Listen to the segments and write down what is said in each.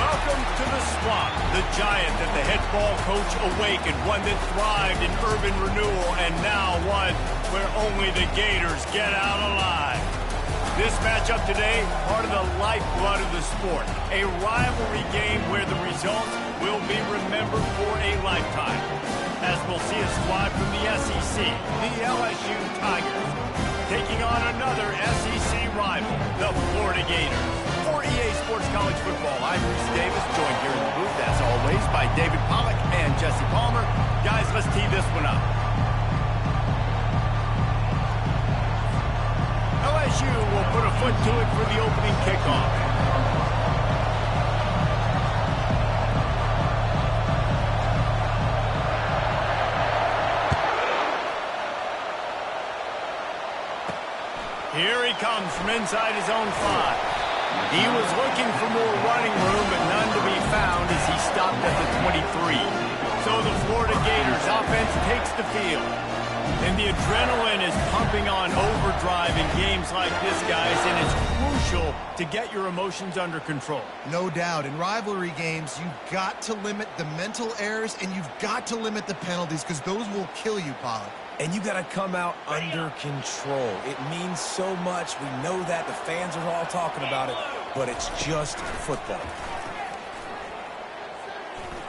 Welcome to the swamp, the giant that the head ball coach awakened, one that thrived in urban renewal, and now one where only the Gators get out alive. This matchup today, part of the lifeblood of the sport, a rivalry game where the results will be remembered for a lifetime. As we'll see a squad from the SEC, the LSU Tigers, taking on another SEC rival, the Florida Gators. For EA Sports College Football, I'm Reese Davis, joined here in the booth, as always, by David Pollack and Jesse Palmer. Guys, let's tee this one up. LSU will put a foot to it for the opening kickoff. Here he comes from inside his own 5. He was looking for more running room, but none to be found as he stopped at the 23. So the Florida Gators offense takes the field. And the adrenaline is pumping on overdrive in games like this, guys, and it's crucial to get your emotions under control. No doubt. In rivalry games, you've got to limit the mental errors, and you've got to limit the penalties, because those will kill you, Pollack. And you got to come out under control. It means so much. We know that. The fans are all talking about it, but it's just football.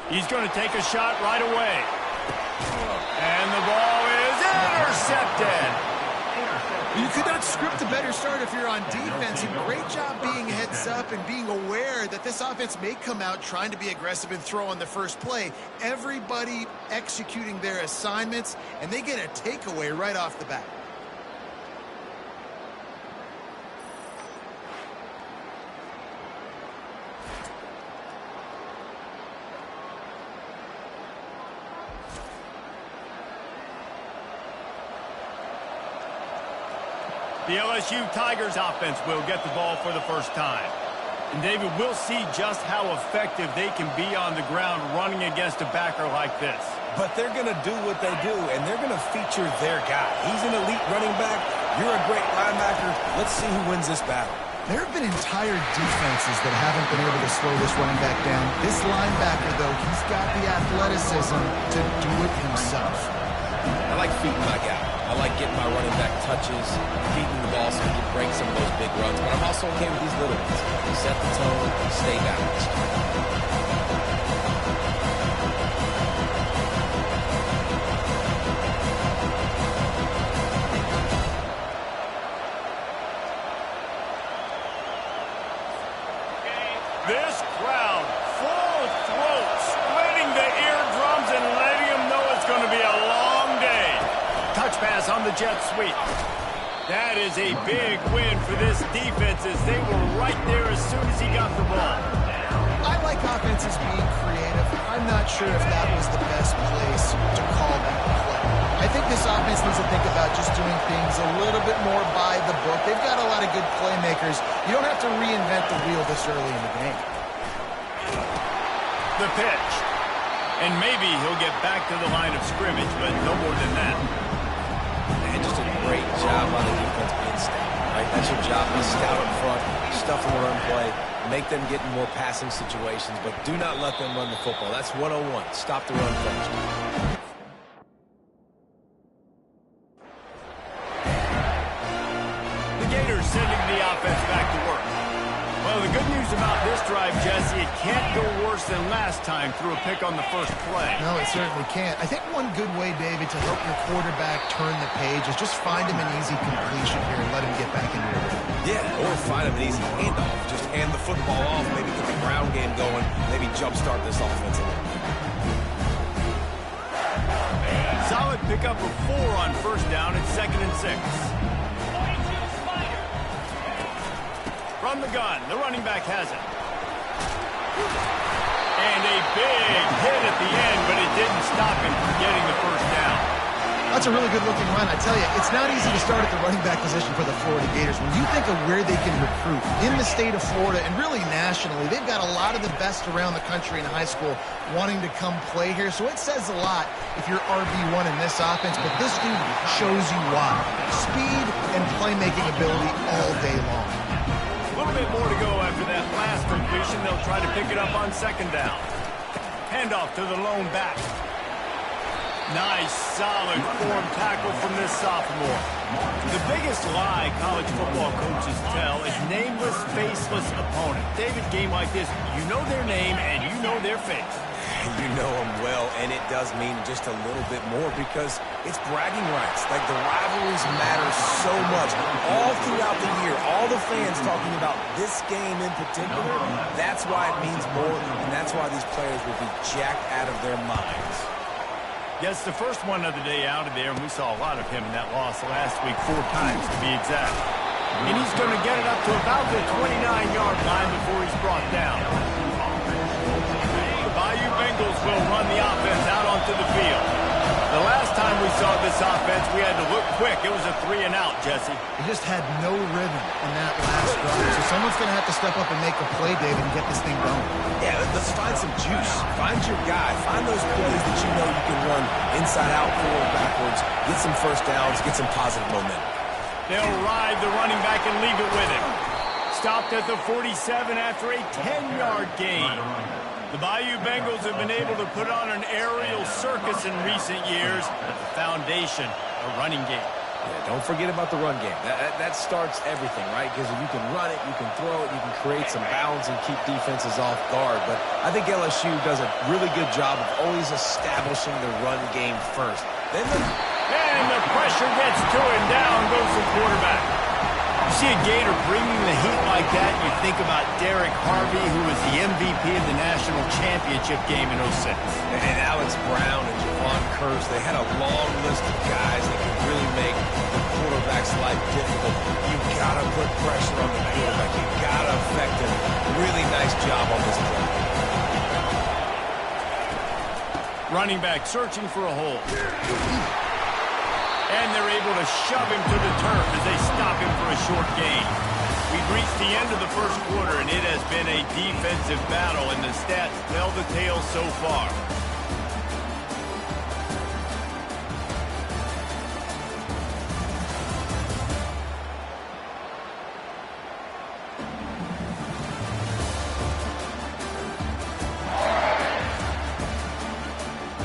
He's going to take a shot right away. And the ball is intercepted. You could not script a better start if you're on defense. And great job being heads up and being aware that this offense may come out trying to be aggressive and throw on the first play. Everybody executing their assignments, and they get a takeaway right off the bat. The LSU Tigers offense will get the ball for the first time. And David, we'll see just how effective they can be on the ground running against a backer like this. But they're going to do what they do, and they're going to feature their guy. He's an elite running back. You're a great linebacker. Let's see who wins this battle. There have been entire defenses that haven't been able to slow this running back down. This linebacker, though, he's got the athleticism to do it himself. I like feeding my guy. I like getting my running back touches, feeding the ball so he can break some of those big runs. But I'm also okay with these little ones. Set the tone, stay balanced. This crowd, full throat, splitting the eardrums and letting them know it's going to be a long day. Touch pass on the jet sweep. That is a big win for this defense as they were right there as soon as he got the ball. I like offenses being creative. I'm not sure if that was the best place to call that play. I think this offense needs to think about just doing things a little bit more by the book. They've got a lot of good playmakers. You don't have to reinvent the wheel this early in the game. The pitch. And maybe he'll get back to the line of scrimmage, but no more than that. And just a great job on the defense being stout. Right? That's your job. Be stout up front, stuff the run play, make them get in more passing situations, but do not let them run the football. That's 101. Stop the run first. Gators sending the offense back to work. Well, the good news about this drive, Jesse, it can't go worse than last time through a pick on the first play. No, it certainly can't. I think one good way, David, to help your quarterback turn the page is just find him an easy completion here and let him get back into the rhythm. Yeah, or find him an easy handoff. Just hand the football off, maybe get the ground game going, maybe jumpstart this offense a little bit. Solid pickup of 4 on first down at 2nd and 6. From the gun, the running back has it. And a big hit at the end, but it didn't stop him from getting the first down. That's a really good-looking run. I tell you, it's not easy to start at the running back position for the Florida Gators. When you think of where they can recruit in the state of Florida and really nationally, they've got a lot of the best around the country in high school wanting to come play here. So it says a lot if you're RB1 in this offense, but this dude shows you why. Speed and playmaking ability all day long. A little bit more to go after that last completion. They'll try to pick it up on second down. Handoff to the lone back. Nice, solid form tackle from this sophomore. The biggest lie college football coaches tell is nameless, faceless opponent. David, game like this, you know their name and you know their face. You know them well, and it does mean just a little bit more because it's bragging rights. Like, the rivalries matter so much. All throughout the year, all the fans talking about this game in particular, that's why it means more, and that's why these players will be jacked out of their minds. Yes, the first one of the day out of there, and we saw a lot of him in that loss last week, 4 times to be exact. And he's going to get it up to about the 29-yard line before he's brought down. The Bayou Bengals will run the offense out onto the field. The last time we saw this offense, we had to look quick. It was a 3-and-out, Jesse. He just had no rhythm in that last drive. So someone's going to have to step up and make a play, David, and get this thing going. Yeah, let's find some juice. Find your guy. Find those plays that you know you can run inside out, forward, backwards. Get some first downs. Get some positive momentum. They'll ride the running back and leave it with him. Stopped at the 47 after a 10-yard gain. The Bayou Bengals have been able to put on an aerial circus in recent years, but the foundation, a running game. Yeah, don't forget about the run game. That starts everything, right? Because if you can run it, you can throw it, you can create some bounds and keep defenses off guard. But I think LSU does a really good job of always establishing the run game first. And the pressure gets to him. Down goes the quarterback. You see a Gator bringing the heat like that, you think about Derek Harvey, who was the MVP of the national championship game in 06. And Alex Brown and Javon Curse, they had a long list of guys that could really make the quarterback's life difficult. You gotta put pressure on the quarterback. You gotta affect him. Really nice job on this play. Running back searching for a hole. And they're able to shove him to the turf as they stop him for a short gain. We've reached the end of the first quarter, and it has been a defensive battle, and the stats tell the tale so far.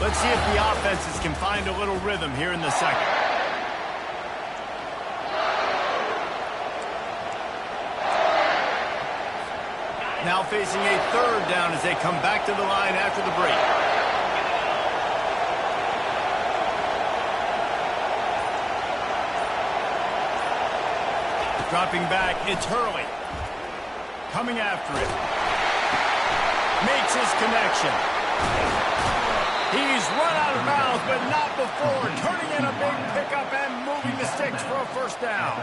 Let's see if the offenses can find a little rhythm here in the second. Now facing a third down as they come back to the line after the break. Dropping back, it's Hurley. Coming after it. Makes his connection. He's run out of bounds, but not before. Turning in a big pickup and moving the sticks for a first down.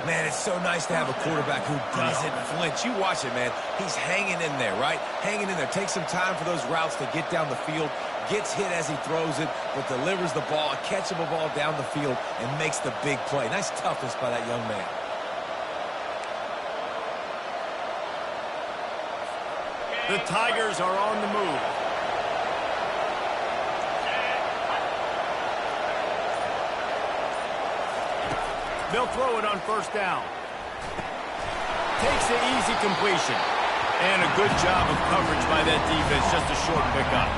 Man, it's so nice to have a quarterback who doesn't flinch. You watch it, man. He's hanging in there, right? Hanging in there. Takes some time for those routes to get down the field. Gets hit as he throws it, but delivers the ball, a catchable ball down the field, and makes the big play. Nice toughness by that young man. The Tigers are on the move. They'll throw it on first down. Takes the easy completion. And a good job of coverage by that defense, just a short pickup.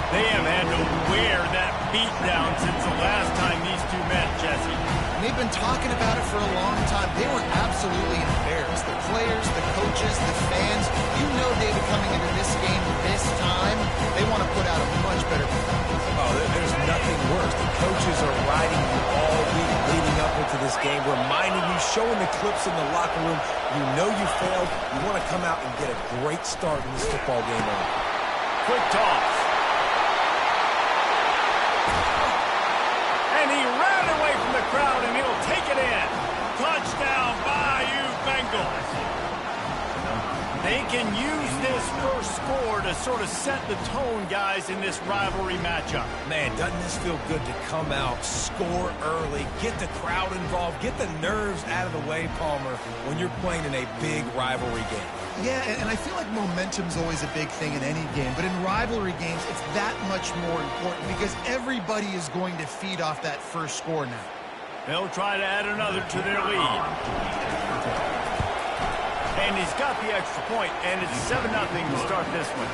They have had to wear that beat down since the last time these two met, Jesse. And they've been talking about it for a long time. They were absolutely embarrassed. The players, the coaches, the fans. You know, David, coming into this game this time, they want to put out a much better performance. Oh, there's nothing worse. The coaches are riding you all week leading up into this game, reminding you, showing the clips in the locker room. You know you failed. You want to come out and get a great start in this football game. Quick toss. And he ran away from the crowd, and he'll take it in. Touchdown, Bayou Bengals. They can use this first score to sort of set the tone, guys, in this rivalry matchup. Man, doesn't this feel good to come out, score early, get the crowd involved, get the nerves out of the way, Palmer, when you're playing in a big rivalry game. Yeah, and I feel like momentum's always a big thing in any game, but in rivalry games, it's that much more important because everybody is going to feed off that first score now. They'll try to add another to their lead. And he's got the extra point, and it's 7-0 to start this one.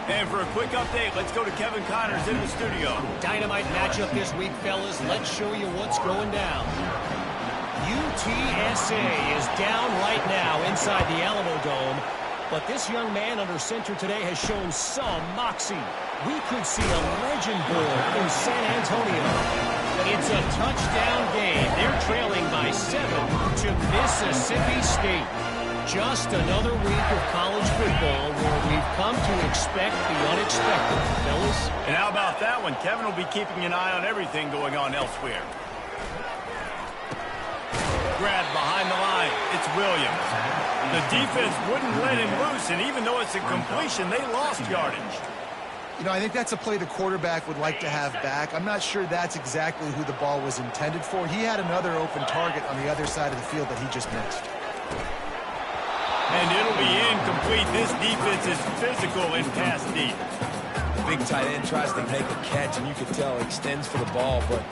And for a quick update, let's go to Kevin Connors in the studio. Dynamite matchup this week, fellas. Let's show you what's going down. UTSA is down right now inside the Alamo Dome. But this young man under center today has shown some moxie. We could see a legend born in San Antonio. It's a touchdown game. They're trailing by 7 to Mississippi State. Just another week of college football where we've come to expect the unexpected, fellas. And how about that one? Kevin will be keeping an eye on everything going on elsewhere. Grab behind the line. It's Williams. The defense wouldn't let him loose, and even though it's a completion, they lost yardage. You know, I think that's a play the quarterback would like to have back. I'm not sure that's exactly who the ball was intended for. He had another open target on the other side of the field that he just missed. And it'll be incomplete. This defense is physical in pass deep. The big tight end tries to make a catch, and you can tell extends for the ball, but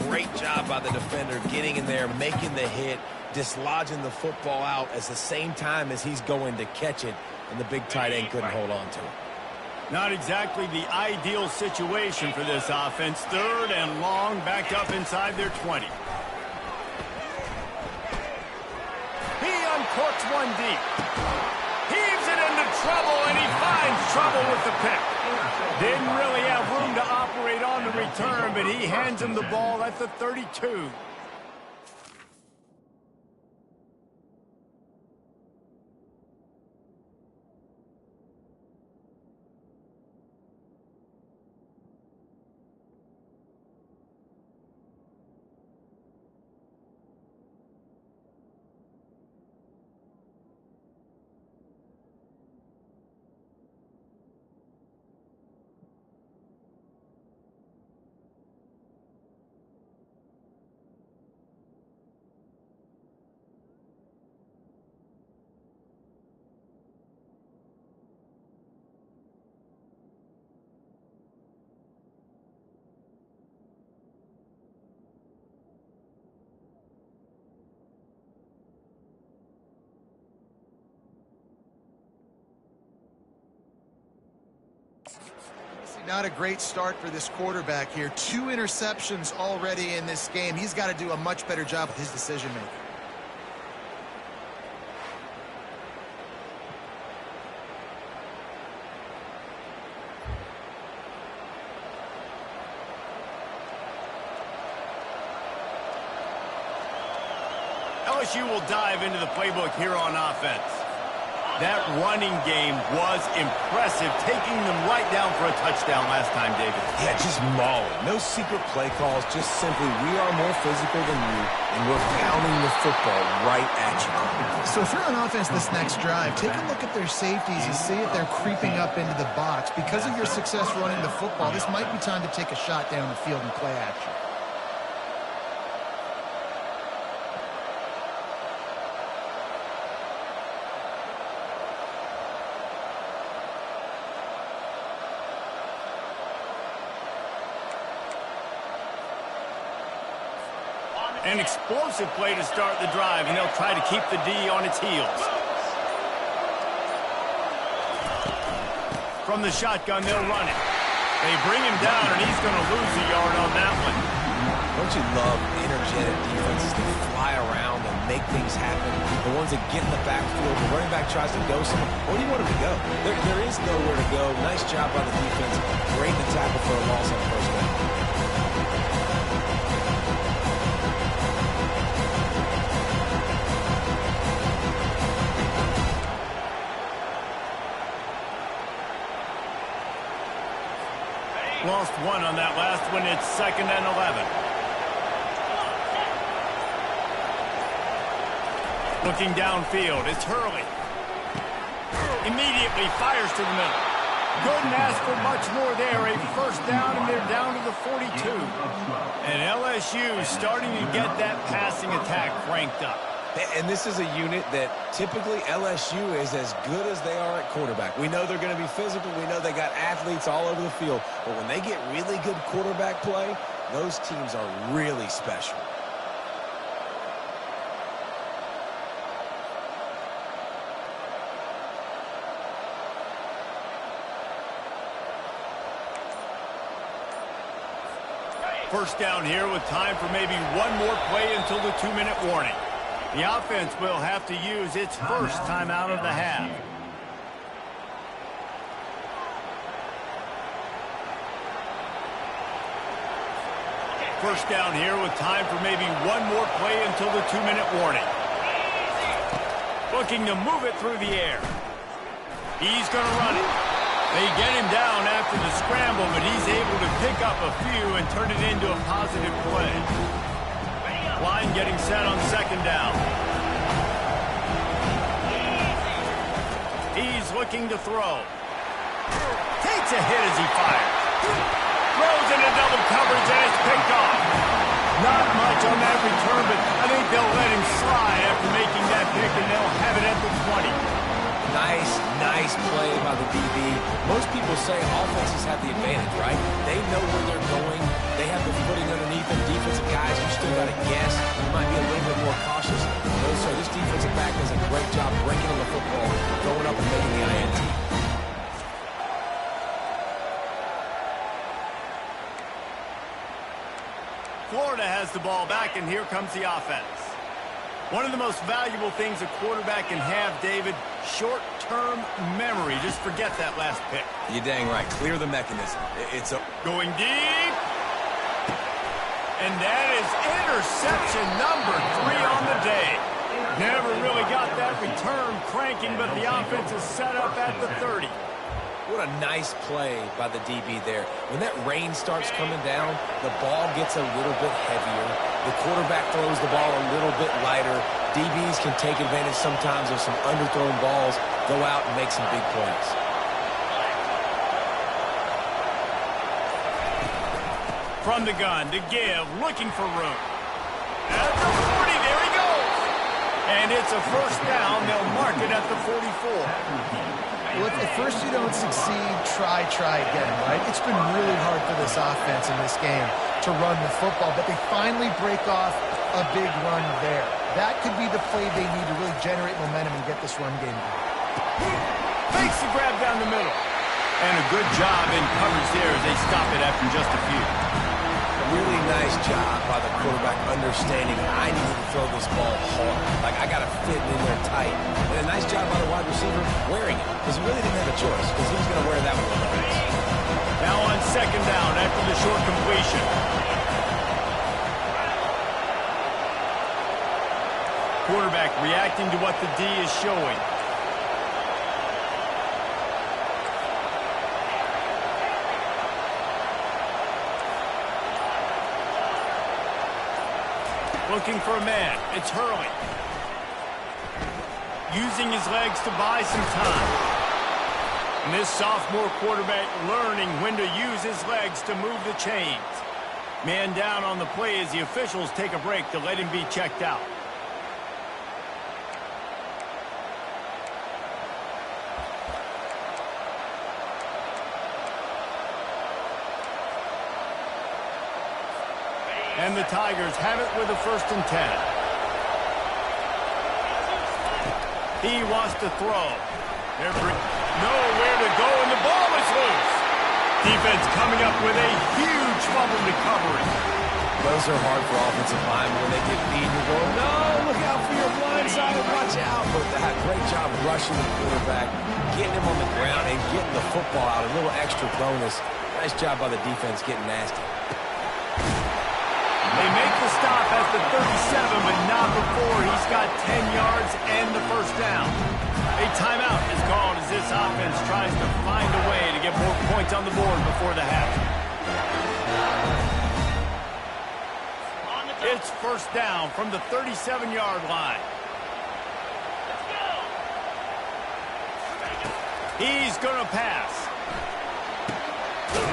great job by the defender getting in there, making the hit, dislodging the football out at the same time as he's going to catch it, and the big tight end couldn't hold on to it. Not exactly the ideal situation for this offense. 3rd and long, backed up inside their 20. He uncorks one deep. Heaves it into trouble, and he finds trouble with the pick. Didn't really have room to operate on the return, but he hands him the ball at the 32. Not a great start for this quarterback here. 2 interceptions already in this game. He's got to do a much better job with his decision-making. LSU will dive into the playbook here on offense. That running game was impressive, taking them right down for a touchdown last time, David. Yeah, just mauling. No secret play calls, just simply we are more physical than you, and we're pounding the football right at you. So if you're on offense this next drive, take a look at their safeties and see if they're creeping up into the box. Because of your success running the football, this might be time to take a shot down the field and play action. An explosive play to start the drive, and they'll try to keep the D on its heels. From the shotgun, they'll run it. They bring him down, and he's going to lose a yard on that one. Don't you love energetic defenses that fly around and make things happen? The ones that get in the backfield, the running back tries to go somewhere. Where do you want him to go? There is nowhere to go. Nice job by the defense. Great to tackle for a loss on the first down. Lost one on that last one. It's 2nd and 11. Looking downfield, it's Hurley. Immediately fires to the middle. Couldn't ask for much more there. A first down, and they're down to the 42. And LSU starting to get that passing attack cranked up. And this is a unit that typically LSU is as good as they are at quarterback. We know they're going to be physical. We know they got athletes all over the field. But when they get really good quarterback play, those teams are really special. First down here with time for maybe one more play until the 2-minute warning. The offense will have to use its first timeout of the half. First down here with time for maybe one more play until the 2-minute warning. Looking to move it through the air. He's going to run it. They get him down after the scramble, but he's able to pick up a few and turn it into a positive play. Line getting set on second down. He's looking to throw. Takes a hit as he fires. Throws into double coverage, and it's picked off. Not much on that return, but I think they'll let him slide after making that pick, and they'll have it at the 20. Nice play by the DB. Most people say offenses have the advantage, right? They know where they're going. They have the footing underneath them. Defensive guys, you still got to guess. You might be a little bit more cautious. So this defensive back does a great job breaking on the football, going up and making the INT. Florida has the ball back, and here comes the offense. One of the most valuable things a quarterback can have, David, short-term memory. Just forget that last pick. You're dang right. Clear the mechanism. It's a... Going deep. And that is interception number 3 on the day. Never really got that return cranking, but the offense is set up at the 30. What a nice play by the DB there. When that rain starts coming down, the ball gets a little bit heavier. The quarterback throws the ball a little bit lighter. DBs can take advantage sometimes of some underthrown balls, go out and make some big plays. From the gun to give, looking for room. At the 40, there he goes. And it's a first down. They'll mark it at the 44. Well, if at first you don't succeed, try again, right? It's been really hard for this offense in this game to run the football, but they finally break off a big run there. That could be the play they need to really generate momentum and get this run game going. Makes the grab down the middle. And a good job in coverage there as they stop it after just a few. Really nice job by the quarterback understanding I need to throw this ball hard. Like, I got to fit in there tight. And a nice job by the wide receiver wearing it, because he really didn't have a choice, because he was going to wear that one. Now on second down after the short completion. Quarterback reacting to what the D is showing. Looking for a man. It's Hurley. Using his legs to buy some time. And this sophomore quarterback learning when to use his legs to move the chains. Man down on the play as the officials take a break to let him be checked out. And the Tigers have it with a 1st and 10. He wants to throw. Nowhere to go, and the ball is loose. Defense coming up with a huge fumble recovery. Those are hard for offensive linemen when they get beat. You go, no, look out for your blind side and watch out. But that great job rushing the quarterback, getting him on the ground, and getting the football out. A little extra bonus. Nice job by the defense getting nasty. They make the stop at the 37, but not before he's got 10 yards and the first down. A timeout is called as this offense tries to find a way to get more points on the board before the half. It's first down from the 37-yard line. He's going to pass.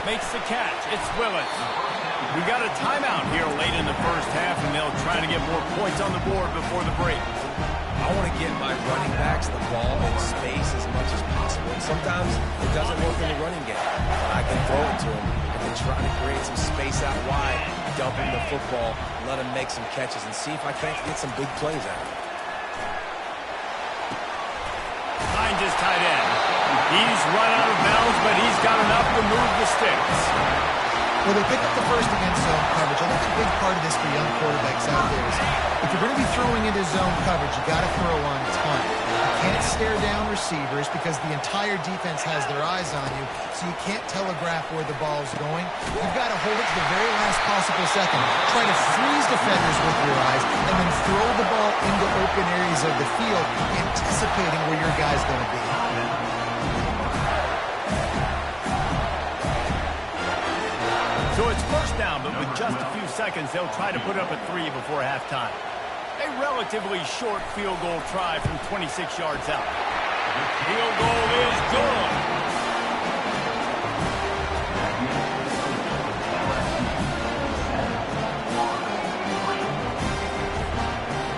Makes the catch. It's Willis. We got a timeout here late in the first half, and they'll try to get more points on the board before the break. I want to get my running backs the ball in space as much as possible. And sometimes it doesn't work in the running game. But I can throw it to them. I can try to create some space out wide, dump him the football, let him make some catches, and see if I can't get some big plays out of him. Finds his tight end. He's run out of bounds, but he's got enough to move the sticks. Well, they pick up the first against zone coverage. I think a big part of this for young quarterbacks out there is if you're going to be throwing into zone coverage, you got to throw on time. You can't stare down receivers because the entire defense has their eyes on you, so you can't telegraph where the ball's going. You've got to hold it to the very last possible second. Try to freeze defenders with your eyes and then throw the ball into open areas of the field, anticipating where your guy's going to be. So it's first down, but with just a few seconds, they'll try to put up a 3 before halftime. A relatively short field goal try from 26 yards out. Field goal is good.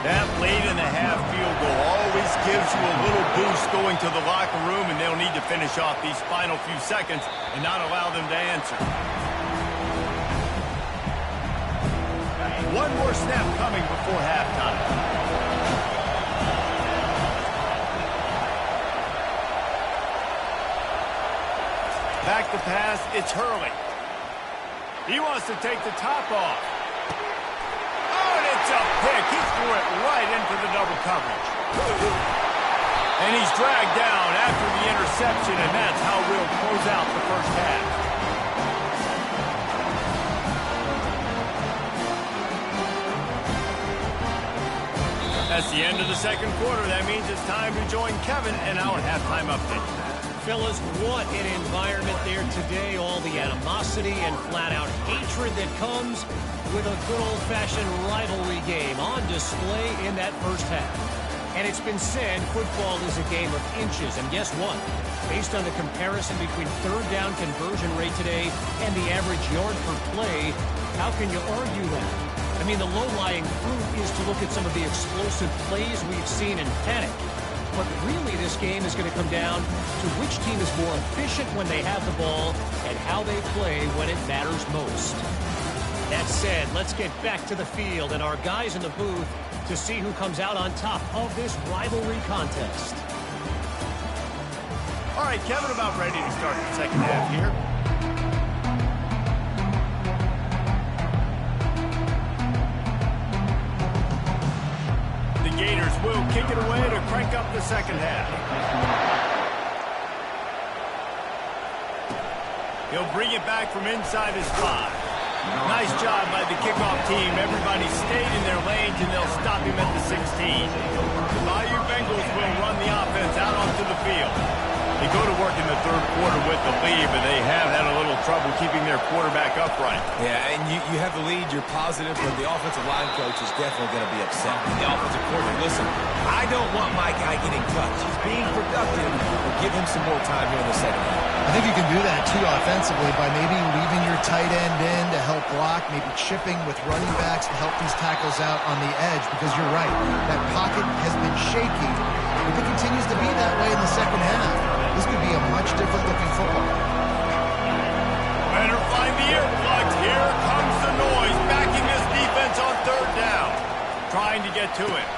That late in the half field goal always gives you a little boost going to the locker room, and they'll need to finish off these final few seconds and not allow them to answer. One more snap coming before halftime. Back to pass, it's Hurley. He wants to take the top off. Oh, and it's a pick. He threw it right into the double coverage. And he's dragged down after the interception, and that's how we'll close out the first half. That's the end of the second quarter. That means it's time to join Kevin in our halftime update. Fellas, what an environment there today. All the animosity and flat-out hatred that comes with a good old-fashioned rivalry game on display in that first half. And it's been said football is a game of inches. And guess what? Based on the comparison between third down conversion rate today and the average yard per play, how can you argue that? I mean, the low-lying fruit is to look at some of the explosive plays we've seen in panic. But really, this game is going to come down to which team is more efficient when they have the ball and how they play when it matters most. That said, let's get back to the field and our guys in the booth to see who comes out on top of this rivalry contest. All right, Kevin, about ready to start the second half here. Gators will kick it away to crank up the second half. He'll bring it back from inside his 5. Nice job by the kickoff team. Everybody stayed in their lanes, and they'll stop him at the 16. The Bayou Bengals will run the offense out onto the field. They go to work in the third quarter with the lead, but they have had a little trouble keeping their quarterback upright. Yeah, and you have the lead, you're positive, but the offensive line coach is definitely going to be upset. And the offensive coordinator, listen, I don't want my guy getting touched. He's being productive, but give him some more time here in the second half. I think you can do that, too, offensively by maybe leaving your tight end in to help block, maybe chipping with running backs to help these tackles out on the edge, because you're right, that pocket has been shaky. If it continues to be that way in the second half, this could be a much different-looking football. Better find the earplugs. Here comes the noise, backing this defense on third down. Trying to get to it.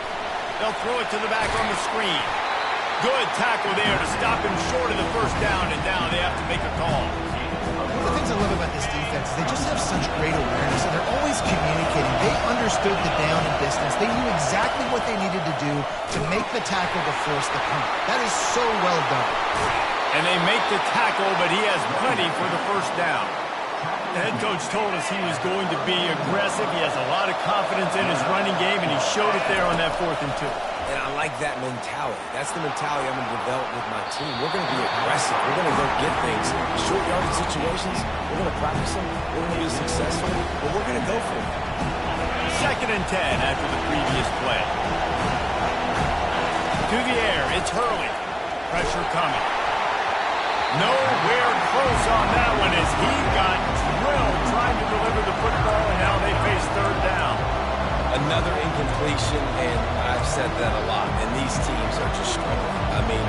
They'll throw it to the back on the screen. Good tackle there to stop him short of the first down, and now they have to make a call. One of the things I love about this defense is they just have such great awareness, and they're always communicating. They understood the down and distance. They knew exactly what they needed to do to make the tackle to force the punt. That is so well done. And they make the tackle, but he has plenty for the first down. The head coach told us he was going to be aggressive. He has a lot of confidence in his running game, and he showed it there on that 4th and 2. And I like that mentality. That's the mentality I'm going to develop with my team. We're going to be aggressive. We're going to go get things. Short yardage situations, we're going to practice them. We're going to be successful, but we're going to go for it. 2nd and 10 after the previous play. To the air, it's Hurley. Pressure coming. Nowhere close on that one as he got drilled trying to deliver the football, and now they face third down. Another incompletion, and I've said that a lot, and these teams are just struggling. I mean,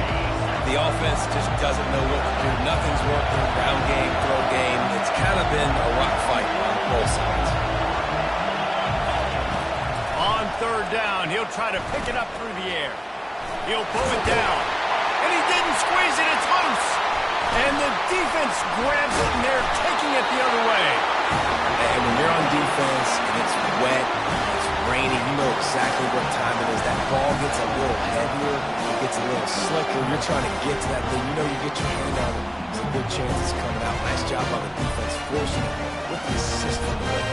the offense just doesn't know what to do. Nothing's working. Ground game, throw game. It's kind of been a rock fight on both sides. On third down, he'll try to pick it up through the air. He'll pull it down, and he didn't squeeze it. It's loose. And the defense grabs it, and they're taking it the other way. exactly what time it is. That ball gets a little heavier, it gets a little slicker. You're trying to get to that thing. You know you get your hand on it. There's a good chance it's coming out. Nice job by the defense, forcing it with the assist from the way.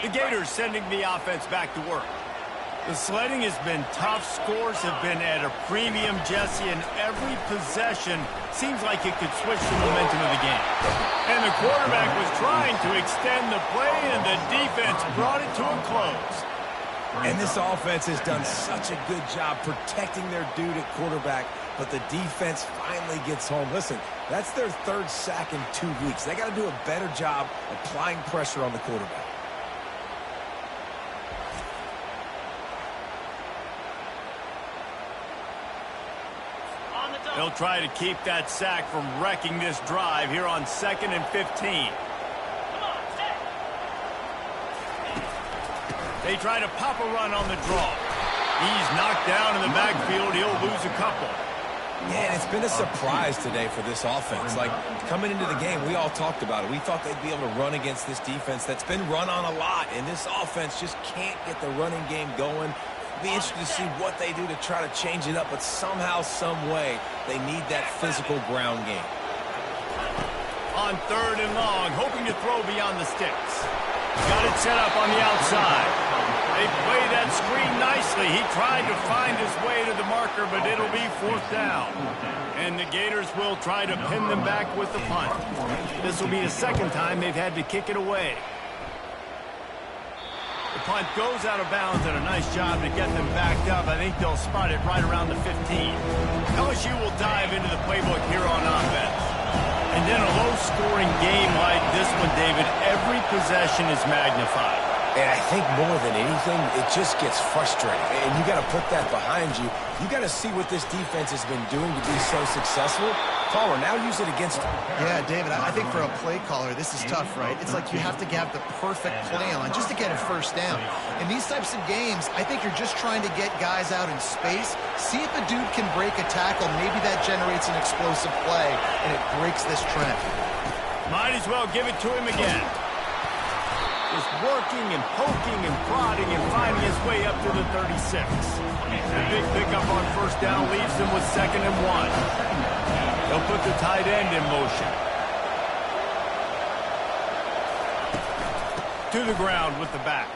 The Gators sending the offense back to work. The sledding has been tough. Scores have been at a premium, Jesse, and every possession seems like it could switch the momentum of the game. And the quarterback was trying to extend the play, and the defense brought it to a close. And this offense has done such a good job protecting their dude at quarterback, but the defense finally gets home. Listen, that's their third sack in 2 weeks. They got to do a better job applying pressure on the quarterback. They'll try to keep that sack from wrecking this drive here on 2nd and 15. They try to pop a run on the draw. He's knocked down in the backfield. He'll lose a couple. Yeah, and it's been a surprise today for this offense. Like, coming into the game, we all talked about it. We thought they'd be able to run against this defense that's been run on a lot, and this offense just can't get the running game going. Be interested to see what they do to try to change it up, but somehow, some way, they need that physical ground game. On 3rd and long, hoping to throw beyond the sticks. Got it set up on the outside. They play that screen nicely. He tried to find his way to the marker, but it'll be 4th down. And the Gators will try to pin them back with the punt. This will be the 2nd time they've had to kick it away. The punt goes out of bounds, and a nice job to get them backed up. I think they'll spot it right around the 15. LSU will dive into the playbook here on offense. And in a low-scoring game like this one, David, every possession is magnified. And I think more than anything, it just gets frustrating. And you got to put that behind you. You got to see what this defense has been doing to be so successful. Caller, now use it against them. Yeah, David, I think for a play caller, this is tough, right? It's like you have to have the perfect play on just to get a first down. In these types of games, I think you're just trying to get guys out in space, see if a dude can break a tackle. Maybe that generates an explosive play, and it breaks this trend. Might as well give it to him again. Just working and poking and prodding and finding his way up to the 36. The big pickup on 1st down leaves them with 2nd and 1. They'll put the tight end in motion. To the ground with the back.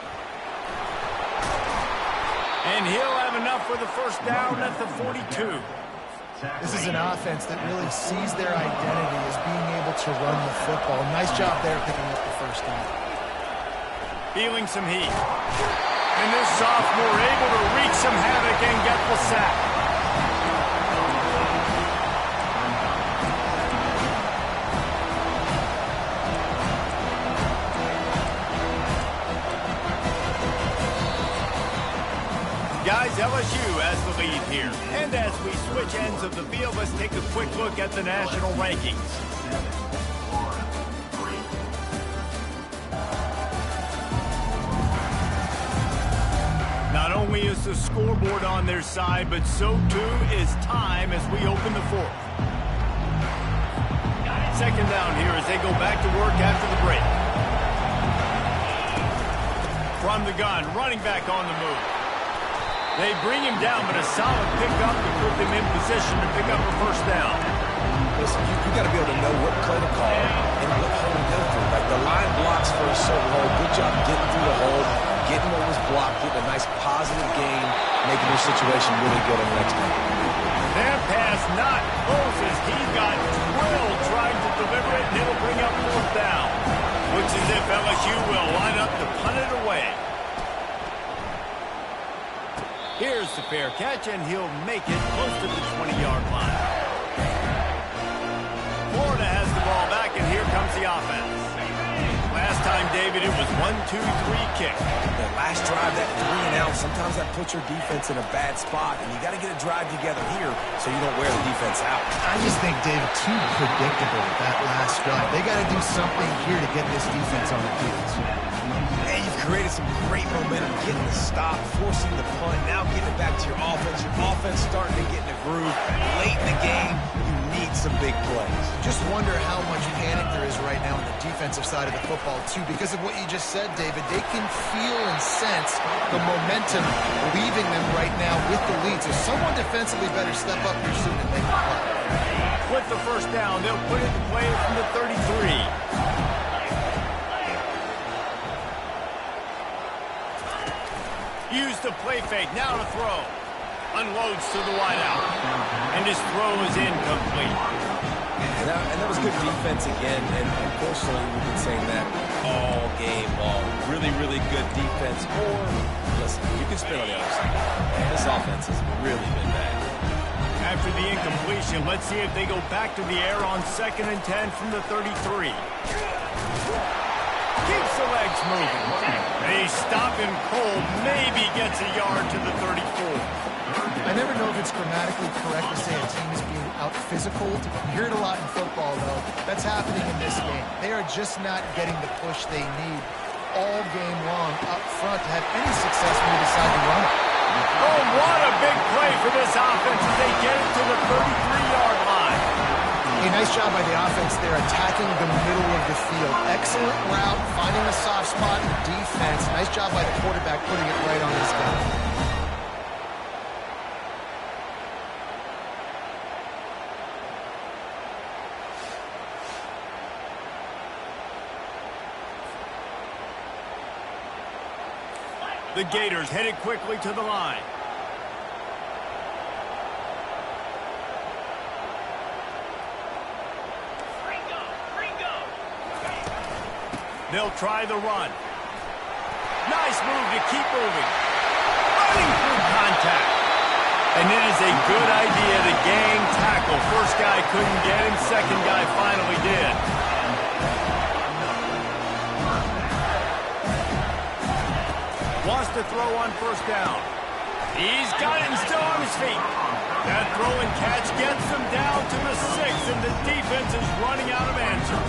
And he'll have enough for the 1st down at the 42. This is an offense that really sees their identity as being able to run the football. Nice job there picking up the 1st down. Feeling some heat. And this sophomore able to wreak some havoc and get the sack. Guys, LSU has the lead here. And as we switch ends of the field, let's take a quick look at the national rankings. Not only is the scoreboard on their side, but so too is time as we open the 4th. 2nd down here as they go back to work after the break. From the gun, running back on the move. They bring him down, but a solid pickup to put them in position to pick up a 1st down. Listen, you got to be able to know what play to call and what hole to go through. Like the line blocks for a certain hole. Good job getting through the hole, getting what was blocked, getting a nice positive gain, making your situation really good on the next one. That pass not close as he got drilled trying to deliver it, and it'll bring up 4th down. Looks as if LSU will line up to punt it away. Here's the fair catch, and he'll make it close to the 20-yard line. Florida has the ball back, and here comes the offense. Last time, David, it was 1-2-3 kick. The last drive, that 3 and out, sometimes that puts your defense in a bad spot, and you got to get a drive together here so you don't wear the defense out. I just think, David, too predictable with that last drive. They got to do something here to get this defense on their heels. And you've created some great momentum, getting the stop, forcing the punt, now getting it back to your offense. Your offense starting to get in a groove. Late in the game, you need some big plays. Just wonder how much panic there is right now on the defensive side of the football, too, because of what you just said, David. They can feel and sense the momentum leaving them right now with the lead. So someone defensively better step up here soon and make the play. With the first down, they'll put it in play from the 33. Use the play fake, now to throw. Unloads to the wideout. And his throw is incomplete. And that was good defense again. And unfortunately, we've been saying that all game long. Really, really good defense. Or, listen, you can spin on the other side. This offense has really been bad. After the incompletion, let's see if they go back to the air on 2nd and 10 from the 33. Keeps the legs moving. They stop him cold. Maybe gets a yard to the 34. I never know if it's grammatically correct to say a team is being out-physical. You hear it a lot in football, though. That's happening in this game. They are just not getting the push they need all game long up front to have any success when they decide to run it. Oh, what a big play for this offense as they get it to the 33-yard line. A nice job by the offense there, attacking the middle of the field. Excellent route, finding a soft spot in defense. Nice job by the quarterback putting it right on his guy. The Gators headed quickly to the line. They'll try the run. Nice move to keep moving. Running through contact. And it is a good idea to gang tackle. First guy couldn't get him. Second guy finally did. Wants to throw on first down. He's got it and still on his feet. That throw and catch gets them down to the 6, and the defense is running out of answers.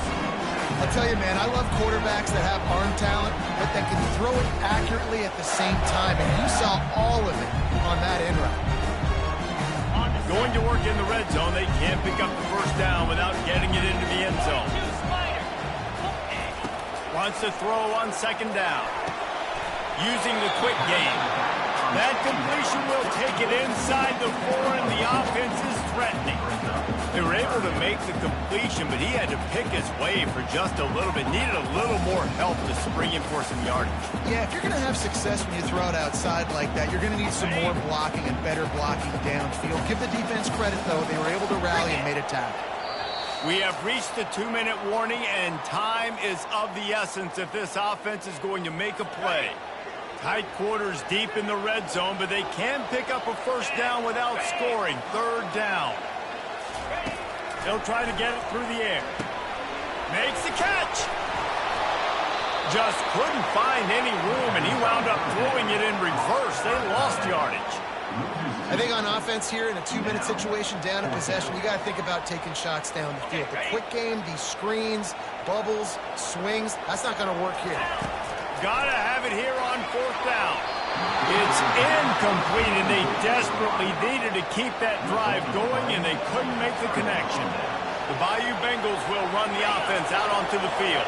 I'll tell you, man, I love quarterbacks that have arm talent, but that can throw it accurately at the same time, and you saw all of it on that end route. Going to work in the red zone, they can't pick up the first down without getting it into the end zone. Wants to throw on second down. Using the quick game. That completion will take it inside the 4, and the offense is threatening. They were able to make the completion, but he had to pick his way for just a little bit. Needed a little more help to spring in for some yardage. Yeah, if you're going to have success when you throw it outside like that, you're going to need some more blocking and better blocking downfield. Give the defense credit, though. They were able to rally and made a tackle. We have reached the 2-minute warning, and time is of the essence if this offense is going to make a play. Tight quarters deep in the red zone, but they can pick up a first down without scoring. Third down. They'll try to get it through the air. Makes the catch. Just couldn't find any room, and he wound up throwing it in reverse. They lost yardage. I think on offense here in a 2-minute situation, down in possession, you got to think about taking shots down the field. The quick game, these screens, bubbles, swings, that's not going to work here. Gotta have it here on fourth down. It's incomplete, and they desperately needed to keep that drive going, and they couldn't make the connection. The Bayou Bengals will run the offense out onto the field.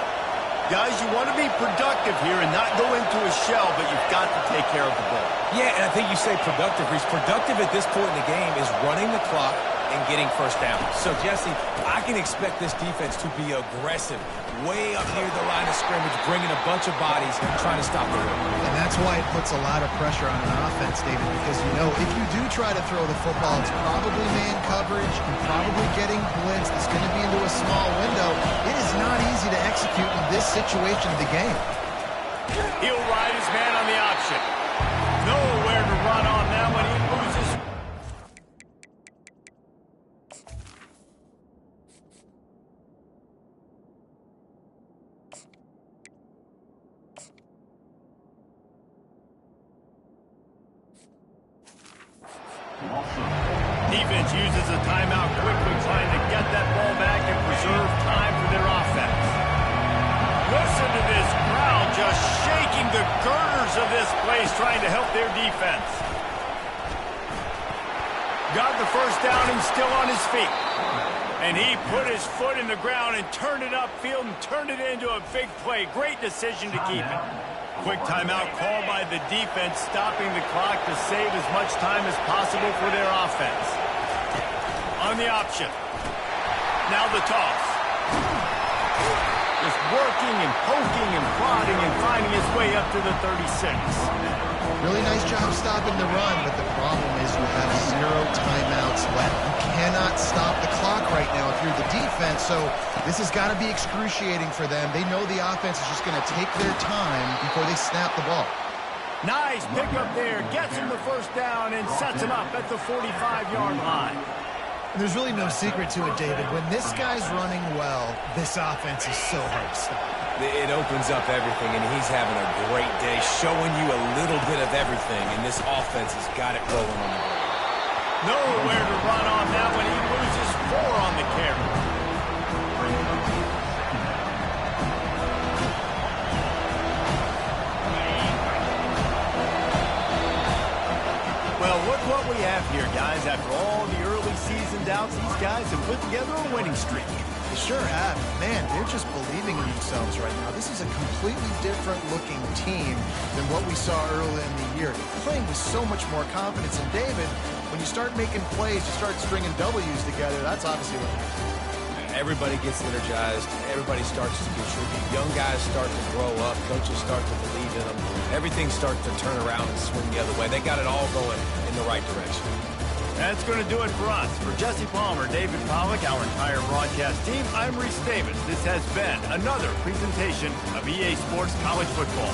Guys, you want to be productive here and not go into a shell, but you've got to take care of the ball. Yeah, and I think you say productive, Reese. Productive at this point in the game is running the clock and getting first down. So, Jesse, I can expect this defense to be aggressive, way up near the line of scrimmage, bringing a bunch of bodies and trying to stop the run. And that's why it puts a lot of pressure on an offense, David, because, you know, if you do try to throw the football, it's probably man coverage and probably getting blitzed. It's going to be into a small window. It is not easy to execute in this situation of the game. He'll ride his man on the option. Nowhere to run on that one. He loses. Defense uses a timeout quickly, trying to get that ball back and preserve time for their offense. Listen to this crowd just shaking the girders of this place, trying to help their defense. Got the first down and still on his feet. And he put his foot in the ground and turned it upfield and turned it into a big play. Great decision to keep it. Quick timeout called by the defense, stopping the clock to save as much time as possible for their offense. On the option. Now the toss. Just working and poking and prodding and finding his way up to the 36. Really nice job stopping the run, but the problem is you have 0 timeouts left. You cannot stop the clock right now if you're the defense, so this has got to be excruciating for them. They know the offense is just going to take their time before they snap the ball. Nice pickup there. Gets him the first down and sets him up at the 45-yard line. And there's really no secret to it, David. When this guy's running well, this offense is so hard to stop. It opens up everything, and he's having a great day, showing you a little bit of everything, and this offense has got it rolling on the ground. Nowhere to run on that one. He loses 4 on the carry. Well, look what we have here, guys. After all the early season doubts, these guys have put together a winning streak. They sure have. Man, they're just believing in themselves right now. This is a completely different looking team than what we saw early in the year. They're playing with so much more confidence. And David, when you start making plays, you start stringing W's together, that's obviously what happens. Everybody gets energized. Everybody starts to contribute. Young guys start to grow up. Coaches start to believe in them. Everything starts to turn around and swing the other way. They got it all going in the right direction. That's going to do it for us. For Jesse Palmer, David Pollack, our entire broadcast team, I'm Reese Davis. This has been another presentation of EA Sports College Football.